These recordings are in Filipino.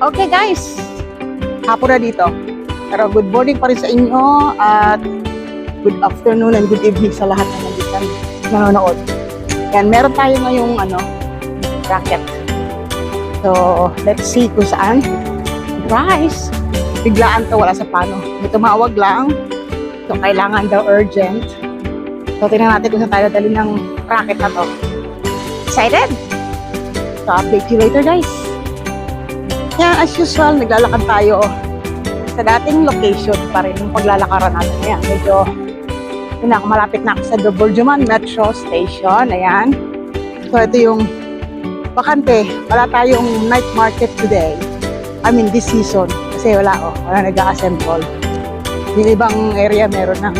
Okay guys, hapon na dito. Pero good morning pa rin sa inyo at good afternoon and good evening sa lahat na nanonood. Yan, meron tayo ngayong racket. So, let's see kung saan. Surprise! Biglaan to, wala sa plano. May tumawag lang. So, kailangan daw urgent. So, tingnan natin kung saan tayo dali ng racket na to. Excited? So, update you later guys. Yan, as usual, naglalakad tayo sa dating location pa rin yung paglalakaran natin. Ayan, medyo malapit na ako sa Burjuman Metro Station. Ayan. So, ito yung bakante. Wala tayong night market today. I mean, this season. Kasi wala nag-a-assemble. Yung ibang area meron ng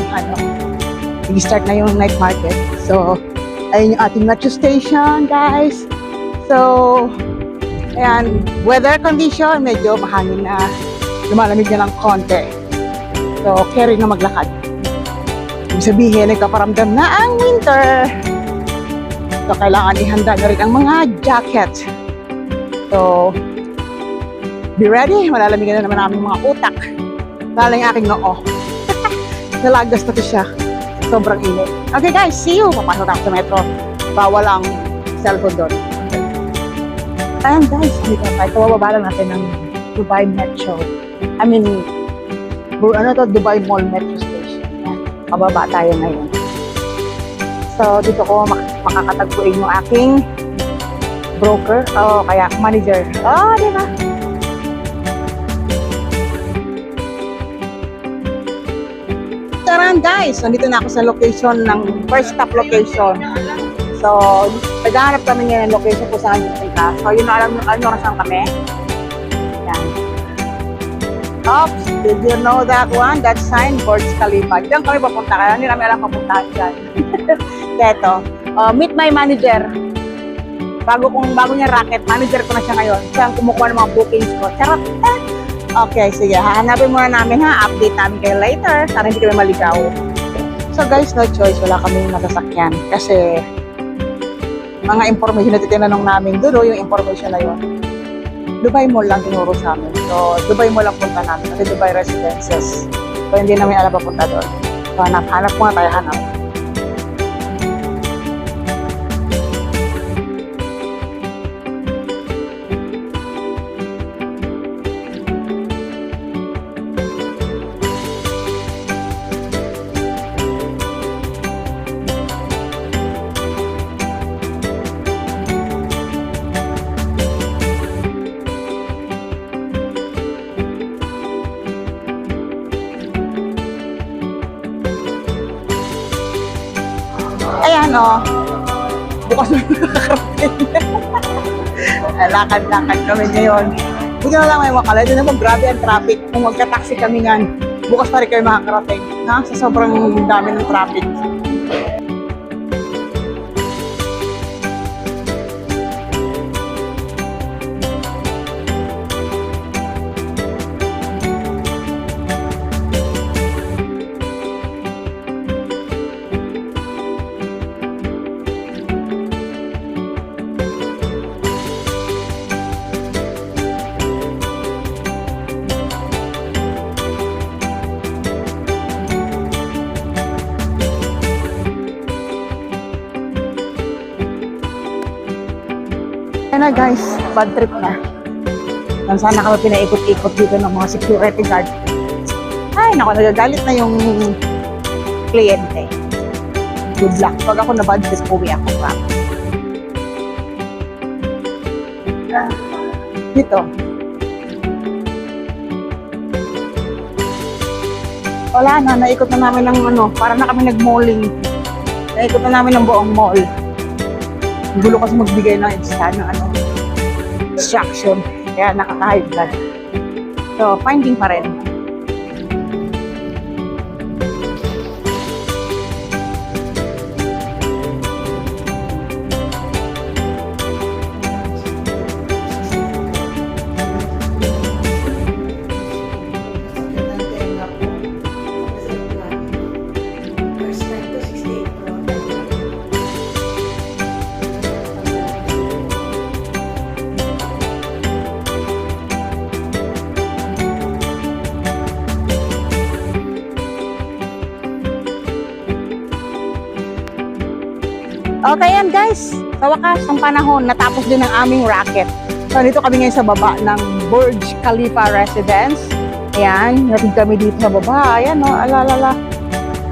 nag-start na yung night market. So, ayun yung ating Metro Station, guys. So, ayan, weather condition, medyo mahangin na, lumalamig na ng konti. So, carry na maglakad. Ibig sabihin, nagkaparamdam na ang winter. So, kailangan ihanda na rin ang mga jacket. So, be ready. Malalamin na naman namin mga utak. Lalo yung aking noo. Nalagas na to siya. Sobrang init. Okay guys, see you. Papasok ako sa metro. Bawal ang cellphone doon. Ayan guys, dito tayo. Pababa lang natin ng Dubai Metro. I mean, Dubai Mall Metro Station. Ayan. Pababa tayo ngayon. So, dito ko makakatagpuin yung aking broker. O kaya manager. Oh, di ba? Taran guys, nandito na ako sa location ng first stop location. So, naghahanap kami ngayon ng location kung saan pupunta. So, yun na alam nyo saan kami. Yan. Oops, did you know that one? That sign, Burj Khalifa. Diyan kami papunta. Kaya hindi namin alam papuntahan dyan. Ito, meet my manager. Bago niya racket, manager ko na siya ngayon. Siya ang kumukuha ng mga bookings ko. Charot! Okay, sige. Hahanapin muna namin ha. Update namin kayo later. Sana hindi kami maligaw. So guys, no choice. Wala kaming masasakyan. Kasi mga information na titinanong namin doon, yung information na yun. Dubai Mall lang tinuro sa amin. So, Dubai Mall lang punta namin. Kasi Dubai Residences. So, hindi namin alam pa punta doon. So, hanap muna tayo, hanap. Ayan bukas na nakakarating. Lakad-lakad kami ngayon. Buti na lang may makalay. Doon naman grabe ang traffic. Kung magka-taxi kami nga, bukas pa rin kayo makakarating. Sa sobrang dami ng traffic. Ayan na guys, bad trip na. Nang sana kami pinaikot-ikot dito ng mga security guard. Ay, naku, nagagalit na yung kliyente. Good luck. Pag ako na bad trip, uwi ako. Dito. Wala na, naikot na namin ng para na kami nag-malling. Naikot na namin ng buong mall. Gulo kasi magbigay ng instruction. Kaya nakaka-high blood. So, finding pa rin. Okay yan guys, sa wakas ng panahon, natapos din ang aming racket. So dito kami ngayon sa baba ng Burj Khalifa Residence. Ayan, natin kami dito sa baba. Ayan o, alalala.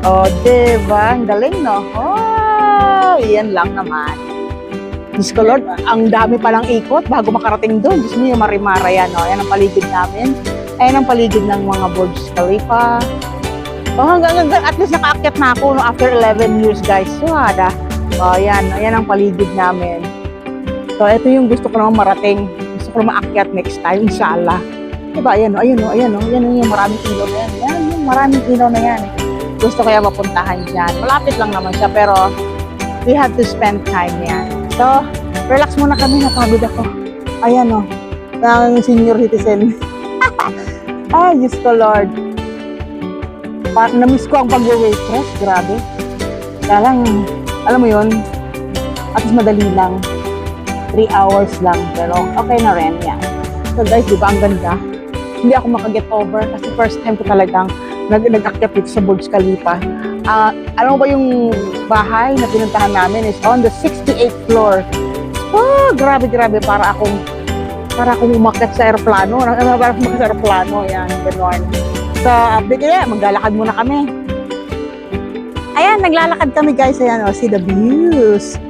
O, diba? Ang galing no? Oh, yan lang naman. Diyos ko Lord, ang dami palang ikot bago makarating doon. Diyos mo yung marimara yan o. Ayan ang paligid namin. Ayan ang paligid ng mga Burj Khalifa. So hanggang at least nakaakyat na ako no, after 11 years guys. So ada. O, ayan ang paligid namin. So ito yung gusto ko naman marating. Gusto ko naman maakyat next time, inshallah. Diba, ayan yung maraming ilaw na yan. Yan, yung maraming ilaw na yan. Gusto kaya mapuntahan dyan. Malapit lang naman siya, pero we have to spend time yan. So, relax muna kami, napagod ako. Ayan o, ng senior citizen. Ay, Diyos ko Lord. Na-miss ko ang pag-waitress, grabe. Kaya lang, alam mo yun, at least madali lang. 3 hours lang, pero okay na rin yan. So guys, di ba ang ganda? Hindi ako makaget over kasi first time ko talagang nag-akyat dito sa Burj Khalifa. Ano ba yung bahay na pinuntahan namin is on the 68th floor. Oh, grabe. Para akong umakyat sa aeroplano. Para akong umakyat sa aeroplano. Yan, gano'n. So, update kaya, maglalakad muna kami. Ayan, naglalakad kami guys. Ayan, oh, see the views.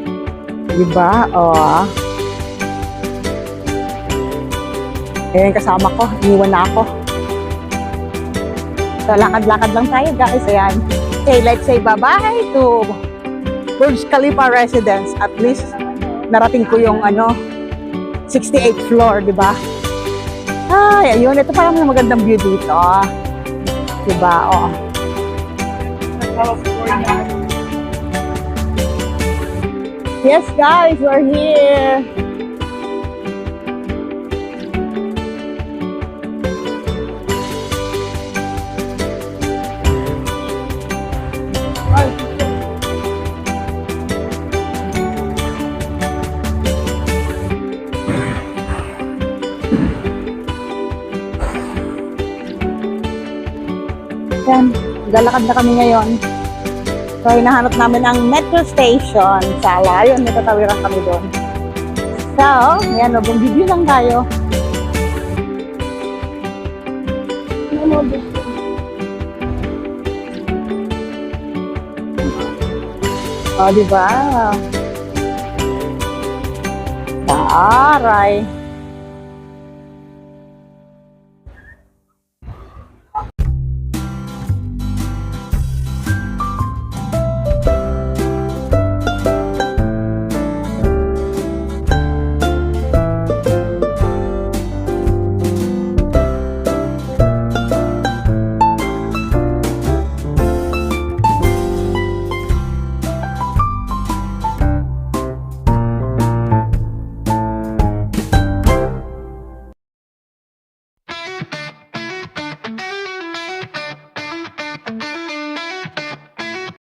Diba? Oh. Ayan, kasama ko. Iniwan na ako. So, lakad-lakad lang tayo, guys. Ayan. Okay, let's say bye-bye to Burj Khalifa Residence. At least, narating ko yung, 68th floor, di ba? Ay, ayun. Ito parang may magandang view dito. Di ba? Oh. Yes, guys. We're here. Yan, lalakad na kami ngayon. So, hinahanap namin ang metro station. Sala, yun, may tatawiran kami doon. So, yan, mag-video lang tayo. O, diba? Taray.